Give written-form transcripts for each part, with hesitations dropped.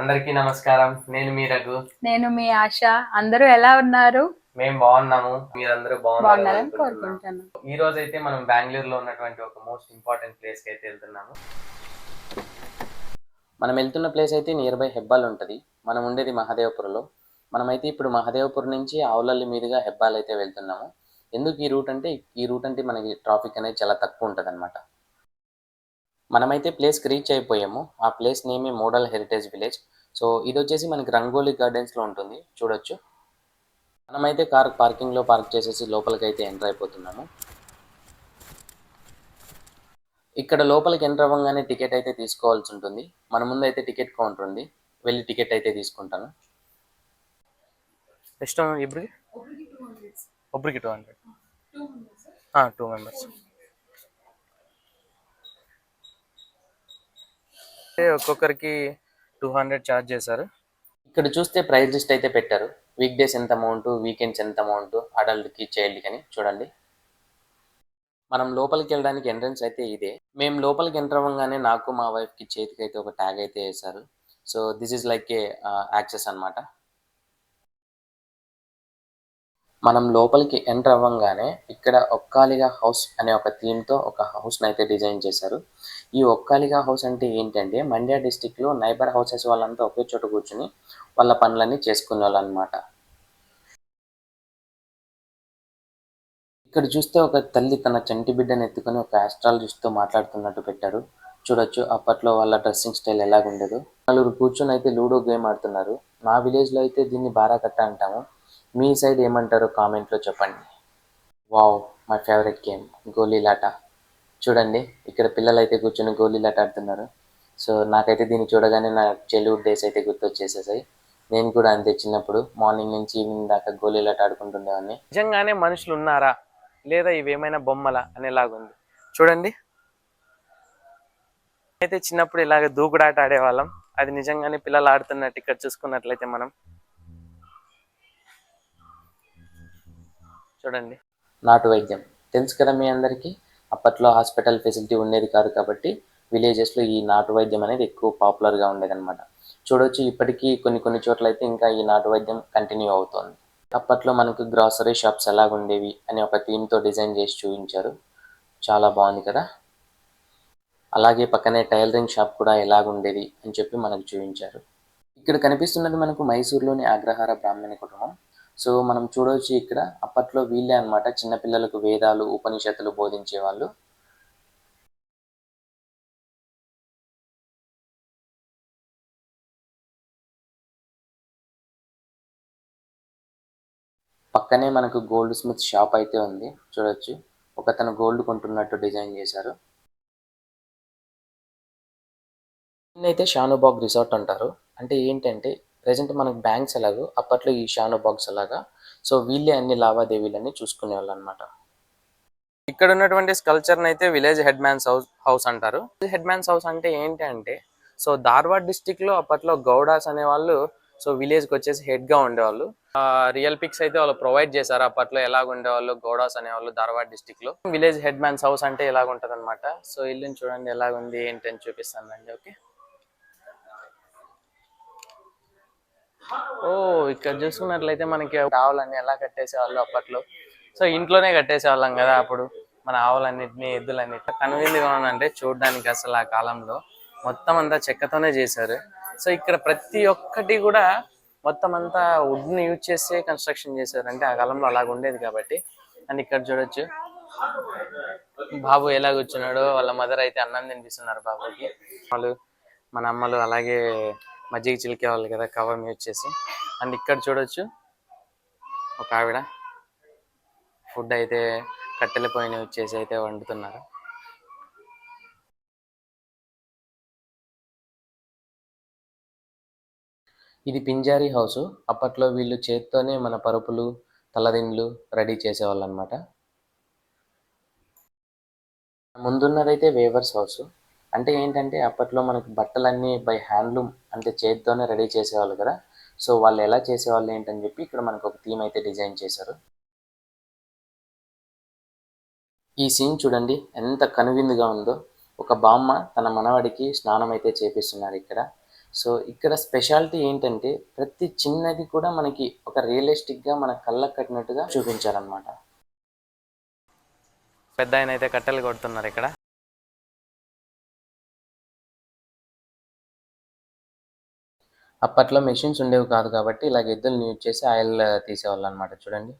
అందరికీ నమస్కారం. నేను మీ రఘు. నేను మీ ఆశ. అందరూ ఎలా ఉన్నారు? మేము బాగున్నాము. మీరందరూ బాగున్నారని కోరుకుంటున్నాను. ఈ రోజు అయితే మనం బెంగళూరులో ఉన్నటువంటి ఒక మోస్ట్ ఇంపార్టెంట్ ప్లేస్ కి అయితే వెళ్తున్నాము. మనం వెళ్తున్న ప్లేస్ అయితే నియర్ బై హెబ్బాల్ ఉంటుంది. మనం ఉండేది మహదేవపురంలో. మనమైతే ఇప్పుడు మహదేవపురం నుంచి ఆవులల్లి మీదుగా హెబ్బాల్ అయితే వెళ్తున్నాము. ఎందుకు ఈ రూట్ అంటే మనకి ట్రాఫిక్ అనేది చాలా తక్కువ ఉంటుంది అనమాట. మనమైతే ప్లేస్కి రీచ్ అయిపోయాము. ఆ ప్లేస్ నేమే మోడల్ హెరిటేజ్ విలేజ్. సో ఇది వచ్చేసి మనకి రంగోలీ గార్డెన్స్లో ఉంటుంది, చూడొచ్చు. మనమైతే కార్ పార్కింగ్లో పార్క్ చేసేసి లోపలికి అయితే ఎంటర్ అయిపోతున్నాము. ఇక్కడ లోపలికి ఎంటర్ అవ్వగానే టికెట్ అయితే తీసుకోవాల్సి ఉంటుంది. మన ముందు అయితే టికెట్ కౌంటర్ ఉంది, వెళ్ళి టికెట్ అయితే తీసుకుంటాను. ಎಷ್ಟು ಇಬ್ಬರಿಗೆ? ಒಬ್ರಿಗೆ 200. 2 మెంబర్స్. ఒక్కొక్కరికి 200 ఛార్జ్ చేశారు. ఇక్కడ చూస్తే ప్రైస్ లిస్ట్ అయితే పెట్టారు. వీక్ డేస్ ఎంత అమౌంట్, వీకెండ్స్ ఎంత అమౌంట్, అడల్ట్కి చైల్డ్కి అని చూడండి. మనం లోపలికి వెళ్ళడానికి ఎంట్రన్స్ అయితే ఇదే. మేము లోపలికి ఎంటర్ అవ్వగానే నాకు మా వైఫ్కి చేతికి అయితే ఒక ట్యాగ్ అయితే వేశారు. So this is like A access అనమాట. మనం లోపలికి ఎంటర్ అవ్వగానే ఇక్కడ ఒక్కాలిగా హౌస్ అనే ఒక థీమ్తో ఒక హౌస్ని అయితే డిజైన్ చేశారు. ఈ ఒక్కాలిగా హౌస్ అంటే ఏంటంటే మండ్య డిస్టిక్లో నైబర్ హౌసెస్ వాళ్ళంతా ఒకే చోట కూర్చుని వాళ్ళ పనులన్నీ చేసుకునే వాళ్ళు అనమాట. ఇక్కడ చూస్తే ఒక తల్లి తన చంటి బిడ్డను ఎత్తుకొని ఒక ఆస్ట్రాలజిస్ట్తో మాట్లాడుతున్నట్టు పెట్టారు, చూడొచ్చు. అప్పట్లో వాళ్ళ డ్రెస్సింగ్ స్టైల్ ఎలాగుండేదో. నలుగురు కూర్చొని అయితే లూడో గేమ్ ఆడుతున్నారు. మా విలేజ్లో అయితే దీన్ని బారాకట్ట అంటాము. మీ సైడ్ ఏమంటారో కామెంట్లో చెప్పండి. వావ్, మై ఫేవరెట్ గేమ్ గోలీలాట. చూడండి, ఇక్కడ పిల్లలు అయితే కూర్చొని గోలీలాట ఆడుతున్నారు. సో నాకైతే దీన్ని చూడగానే నా చైల్డ్హుడ్ డేస్ అయితే గుర్తొచ్చేసేసాయి. నేను కూడా అంతే, చిన్నప్పుడు మార్నింగ్ నుంచి ఈవినింగ్ దాకా గోలీలాట ఆడుకుంటుండేవాడిని. నిజంగానే మనుషులు ఉన్నారా లేదా ఇవేమైనా బొమ్మల అనేలాగుంది, చూడండి. అయితే చిన్నప్పుడు ఇలాగ దూకుడాట ఆడేవాళ్ళం. అది నిజంగానే పిల్లలు ఆడుతున్నట్టు ఇక్కడ చూసుకున్నట్లయితే మనం చూడండి. నాటు వైద్యం తెలుసు కదా మీ అందరికీ. అప్పట్లో హాస్పిటల్ ఫెసిలిటీ ఉండేది కాదు కాబట్టి విలేజెస్లో ఈ నాటు వైద్యం అనేది ఎక్కువ పాపులర్గా ఉండేదన్నమాట. చూడొచ్చు, ఇప్పటికీ కొన్ని చోట్ల అయితే ఇంకా ఈ నాటు వైద్యం కంటిన్యూ అవుతోంది. అప్పట్లో మనకు గ్రాసరీ షాప్స్ ఎలాగుండేవి అని ఒక థీమ్తో డిజైన్ చేసి చూపించారు. చాలా బాగుంది కదా. అలాగే పక్కనే టైలరింగ్ షాప్ కూడా ఎలాగుండేది అని చెప్పి మనకు చూపించారు. ఇక్కడ కనిపిస్తున్నది మనకు మైసూర్లోని అగ్రహార బ్రాహ్మణ కుటుంబం. సో మనం చూడవచ్చు, ఇక్కడ అప్పట్లో వీళ్ళే అనమాట చిన్నపిల్లలకు వేదాలు ఉపనిషత్తులు బోధించేవాళ్ళు. పక్కనే మనకు గోల్డ్ స్మిత్ షాప్ అయితే ఉంది, చూడొచ్చు. ఒకతను గోల్డ్ కొంటున్నట్టు డిజైన్ చేశారు. దీన్నైతే షానుబాగ్ రిసార్ట్ అంటారు. అంటే ఏంటంటే ప్రజెంట్ మనకు బ్యాంక్స్ ఎలాగో అప్పట్లో ఈ షానుబాగ్స్ అలాగా. సో వీళ్ళే అన్ని లావాదేవీలన్నీ చూసుకునేవాళ్ళు అనమాట. ఇక్కడ ఉన్నటువంటి స్కల్చర్ని అయితే విలేజ్ హెడ్ మ్యాన్స్ హౌస్ అంటారు. హెడ్ మ్యాన్స్ హౌస్ అంటే ఏంటంటే, సో ధార్వాడ్ డిస్టిక్లో అప్పట్లో గౌడాస్ అనేవాళ్ళు సో విలేజ్కి వచ్చేసి హెడ్గా ఉండేవాళ్ళు. రియల్ పిక్స్ అయితే వాళ్ళు ప్రొవైడ్ చేశారు. అప్పట్లో ఎలాగ ఉండేవాళ్ళు గౌడాస్ అనేవాళ్ళు ధార్వాడ్ డిస్టిక్లో. విలేజ్ హెడ్ మ్యాన్స్ హౌస్ అంటే ఎలాగ ఉంటుంది అనమాట. సో ఇల్లుని చూడండి ఎలాగుంది ఏంటి అని చూపిస్తాను అండి. ఓకే, ఇక్కడ చూసుకున్నట్లయితే మనకి ఆవులన్నీ ఎలా కట్టేసేవాళ్ళు అప్పట్లో. సో ఇంట్లోనే కట్టేసేవాళ్ళం కదా అప్పుడు మన ఆవులన్నింటినీ, ఎద్దులన్నింటినీ. కనువిందుగా ఉందంటే చూడడానికి అసలు ఆ కాలంలో మొత్తం అంతా చెక్కతోనే చేశారు. సో ఇక్కడ ప్రతి ఒక్కటి కూడా మొత్తం అంతా వుడ్ని యూజ్ చేసే కన్స్ట్రక్షన్ చేశారు. అంటే ఆ కాలంలో అలాగ ఉండేది కాబట్టి. అండ్ ఇక్కడ చూడొచ్చు బాబు ఎలా కూర్చున్నాడో, వాళ్ళ మదర్ అయితే అన్నం తినిపిస్తున్నారు బాబుకి. వాళ్ళు మన అమ్మలు అలాగే మజ్జిగ చిలికేవాళ్ళు కదా కవర్ యూజ్ చేసి. అండ్ ఇక్కడ చూడొచ్చు ఒక ఆవిడ ఫుడ్ అయితే కట్టెల పొయ్యిని యూజ్ చేసి అయితే వండుతున్నారు. ఇది పింజారీ హౌస్. అప్పట్లో వీళ్ళు చేత్తోనే మన పరుపులు, తలదిండ్లు రెడీ చేసేవాళ్ళు అనమాట. ముందున్నదైతే వేవర్స్ హౌస్. అంటే ఏంటంటే అప్పట్లో మనకు బట్టలన్నీ బై హ్యాండ్లూమ్ అంటే చేతితోనే రెడీ చేసేవాళ్ళు కదా. సో వాళ్ళు ఎలా చేసేవాళ్ళు ఏంటని చెప్పి ఇక్కడ మనకు ఒక థీమ్ అయితే డిజైన్ చేశారు. ఈ సీన్ చూడండి ఎంత కనువిందుగా ఉందో. ఒక బామ్మ తన మనవడికి స్నానం అయితే చేపిస్తున్నారు ఇక్కడ. సో ఇక్కడ స్పెషాలిటీ ఏంటంటే ప్రతి చిన్నది కూడా మనకి ఒక రియలిస్టిక్గా మన కళ్ళకు కట్టినట్టుగా చూపించారనమాట. పెద్ద ఆయన అయితే కట్టెలు కొడుతున్నారు ఇక్కడ. అప్పట్లో మెషిన్స్ ఉండేవి కాదు కాబట్టి ఇలాగ ఎద్దులను యూజ్ చేసి ఆయిల్ తీసేవాళ్ళు అనమాట. చూడండి.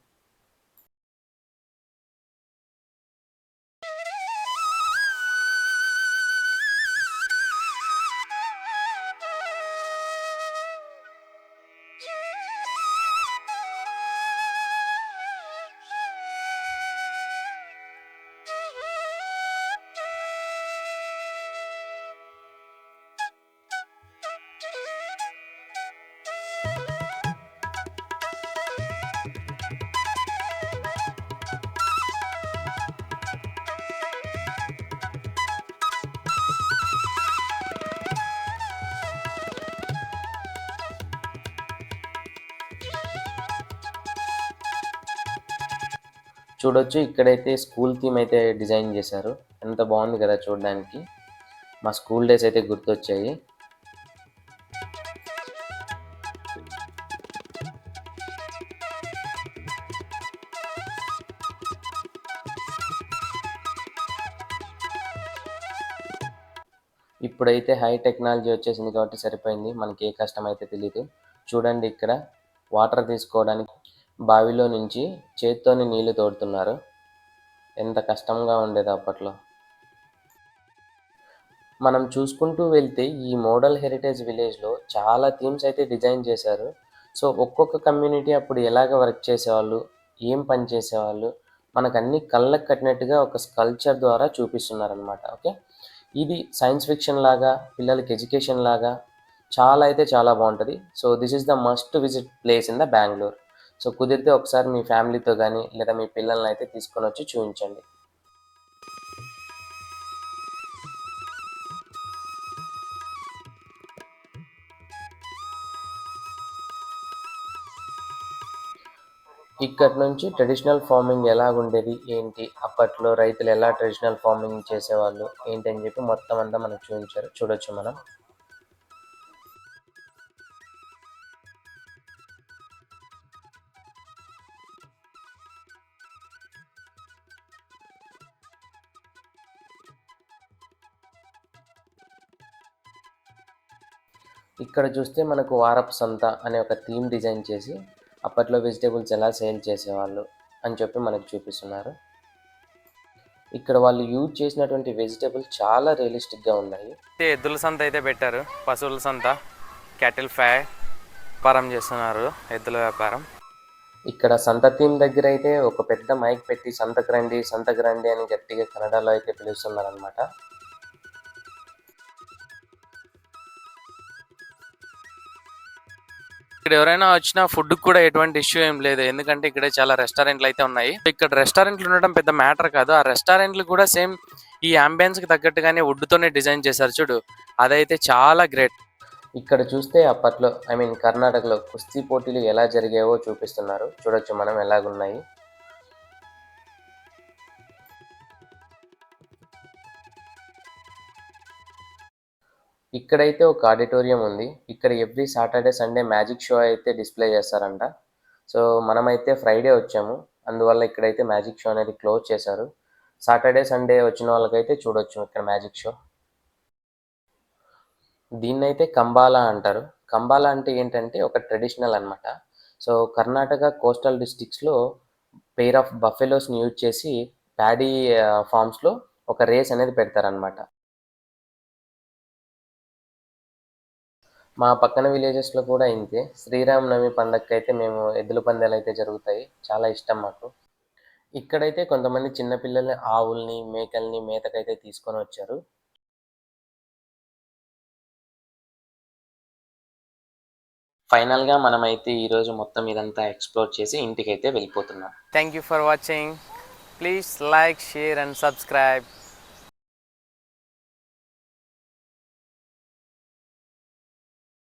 చూడొచ్చు ఇక్కడైతే స్కూల్ థీమ్ అయితే డిజైన్ చేశారు. ఎంత బాగుంది కదా చూడడానికి. మా స్కూల్ డేస్ అయితే గుర్తొచ్చాయి. ఇప్పుడైతే హై టెక్నాలజీ వచ్చేసింది కాబట్టి సరిపోయింది. మనకి ఏ కష్టం అయితే తెలీదు. చూడండి ఇక్కడ వాటర్ తీసుకోవడానికి బావిలో నుంచి చేత్తోని నీళ్లు తోడుతున్నారు. ఎంత కష్టంగా ఉండేది అప్పట్లో. మనం చూసుకుంటూ వెళ్తే ఈ మోడల్ హెరిటేజ్ విలేజ్లో చాలా థీమ్స్ అయితే డిజైన్ చేశారు. సో ఒక్కొక్క కమ్యూనిటీ అప్పుడు ఎలాగ వర్క్ చేసేవాళ్ళు, ఏం పని చేసేవాళ్ళు, మనకు అన్ని కళ్ళకు కట్టినట్టుగా ఒక స్కల్ప్చర్ ద్వారా చూపిస్తున్నారనమాట. ఓకే, ఇది సైన్స్ ఫిక్షన్ లాగా, పిల్లలకి ఎడ్యుకేషన్ లాగా చాలా అయితే చాలా బాగుంటుంది. So this is the must visit place in the Bengaluru. So కుదిరితే ఒకసారి మీ ఫ్యామిలీతో కానీ లేదా మీ పిల్లల్ని అయితే తీసుకొని వచ్చి చూపించండి. ఇక్కడ నుంచి ట్రెడిషనల్ ఫార్మింగ్ ఎలా ఉండేది ఏంటి, అప్పట్లో రైతులు ఎలా ట్రెడిషనల్ ఫార్మింగ్ చేసేవాళ్ళు ఏంటి అని చెప్పి మొత్తం అంతా మనకు చూపించారు. చూడొచ్చు మనం. ఇక్కడ చూస్తే మనకు వారపు సంత అనే ఒక థీమ్ డిజైన్ చేసి అప్పట్లో వెజిటేబుల్స్ ఎలా సేల్ చేసేవాళ్ళు అని చెప్పి మనకు చూపిస్తున్నారు. ఇక్కడ వాళ్ళు యూజ్ చేసినటువంటి వెజిటేబుల్స్ చాలా రియలిస్టిక్గా ఉన్నాయి. ఎద్దుల సంత అయితే పెట్టారు. పశువుల సంత, క్యాటిల్ వ్యాపారం చేస్తున్నారు, ఎద్దుల వ్యాపారం. ఇక్కడ సంత థీమ్ దగ్గర అయితే ఒక పెద్ద మైక్ పెట్టి సంతకు రండి అని గట్టిగా కన్నడలో అయితే పిలుస్తున్నారు అనమాట. ఇక్కడ ఎవరైనా వచ్చినా ఫుడ్ కూడా ఎటువంటి ఇష్యూ ఏం లేదు, ఎందుకంటే ఇక్కడ చాలా రెస్టారెంట్లు అయితే ఉన్నాయి. ఇక్కడ రెస్టారెంట్లు ఉండడం పెద్ద మ్యాటర్ కాదు. ఆ రెస్టారెంట్లు కూడా సేమ్ ఈ అంబియన్స్ కి తగ్గట్టుగానే వుడ్ తోనే డిజైన్ చేశారు చూడు, అదైతే చాలా గ్రేట్. ఇక్కడ చూస్తే అప్పట్లో కర్ణాటకలో కుస్తీ పోటీలు ఎలా జరిగావో చూపిస్తున్నారు. చూడొచ్చు మనం ఎలాగున్నాయి. ఇక్కడైతే ఒక ఆడిటోరియం ఉంది. ఇక్కడ every Saturday Sunday magic show అయితే డిస్ప్లే చేస్తారంట. సో మనమైతే ఫ్రైడే వచ్చాము, అందువల్ల ఇక్కడైతే మ్యాజిక్ షో అనేది క్లోజ్ చేశారు. సాటర్డే సండే వచ్చిన వాళ్ళకైతే చూడొచ్చు ఇక్కడ మ్యాజిక్ షో. దీన్నైతే కంబాలా అంటారు. కంబాలా అంటే ఏంటంటే ఒక ట్రెడిషనల్ అనమాట. సో కర్ణాటక కోస్టల్ డిస్ట్రిక్ట్స్లో పెయిర్ ఆఫ్ బఫెలోస్ని యూజ్ చేసి ప్యాడీ ఫార్మ్స్లో ఒక రేస్ అనేది పెడతారనమాట. మా పక్కన విలేజెస్లో కూడా ఇంతే. శ్రీరామనవమి పండగకి అయితే మేము ఎద్దుల పందాలు అయితే జరుగుతాయి, చాలా ఇష్టం మాకు. ఇక్కడైతే కొంతమంది చిన్నపిల్లల్ని ఆవుల్ని మేకల్ని మేతకైతే తీసుకొని వచ్చారు. ఫైనల్గా మనమైతే ఈరోజు మొత్తం ఇదంతా ఎక్స్ప్లోర్ చేసి ఇంటికైతే వెళ్ళిపోతున్నాం. Thank you for watching. Please like, share and subscribe.